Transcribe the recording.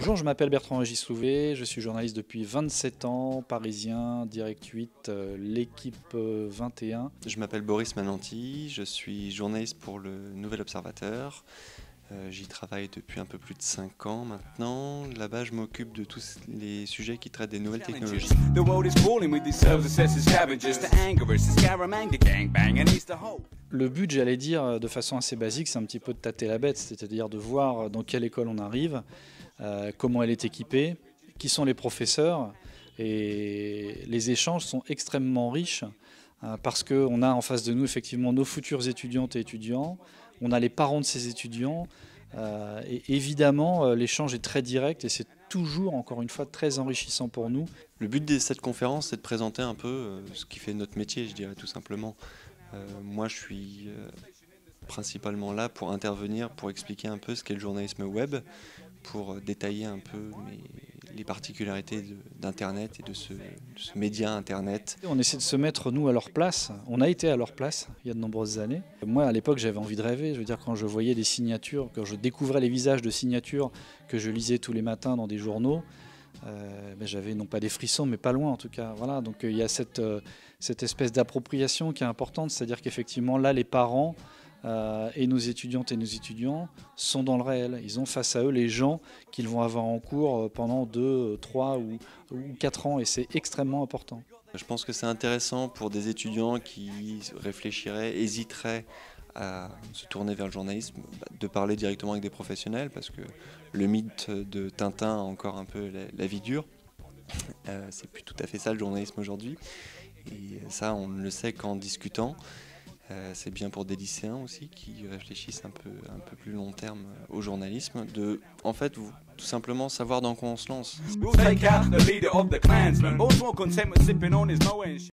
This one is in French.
Bonjour, je m'appelle Bertrand-Régis Louvet, je suis journaliste depuis 27 ans, parisien, Direct 8, l'équipe 21. Je m'appelle Boris Mananti, je suis journaliste pour le Nouvel Observateur. J'y travaille depuis un peu plus de 5 ans maintenant. Là-bas, je m'occupe de tous les sujets qui traitent des nouvelles technologies. Le but, j'allais dire de façon assez basique, c'est un petit peu de tâter la bête, c'est-à-dire de voir dans quelle école on arrive, comment elle est équipée, qui sont les professeurs. Et les échanges sont extrêmement riches parce qu'on a en face de nous effectivement nos futurs étudiantes et étudiants, on a les parents de ces étudiants et évidemment l'échange est très direct et c'est toujours, encore une fois, très enrichissant pour nous. Le but de cette conférence, c'est de présenter un peu ce qui fait notre métier, je dirais tout simplement. Moi, je suis principalement là pour intervenir, pour expliquer un peu ce qu'est le journalisme web, pour détailler un peu les particularités d'Internet et de ce média Internet. On essaie de se mettre, nous, à leur place. On a été à leur place il y a de nombreuses années. Moi, à l'époque, j'avais envie de rêver. Je veux dire, quand je voyais des signatures, quand je découvrais les visages de signatures que je lisais tous les matins dans des journaux, j'avais non pas des frissons, mais pas loin en tout cas. Voilà, donc il y a cette espèce d'appropriation qui est importante, c'est-à-dire qu'effectivement, là, les parents et nos étudiantes et nos étudiants sont dans le réel. Ils ont face à eux les gens qu'ils vont avoir en cours pendant 2, 3 ou 4 ans et c'est extrêmement important. Je pense que c'est intéressant pour des étudiants qui réfléchiraient, hésiteraient à se tourner vers le journalisme, de parler directement avec des professionnels parce que le mythe de Tintin a encore un peu la vie dure. C'est plus tout à fait ça le journalisme aujourd'hui et ça on ne le sait qu'en discutant. C'est bien pour des lycéens aussi qui réfléchissent un peu plus long terme au journalisme, de en fait tout simplement savoir dans quoi on se lance.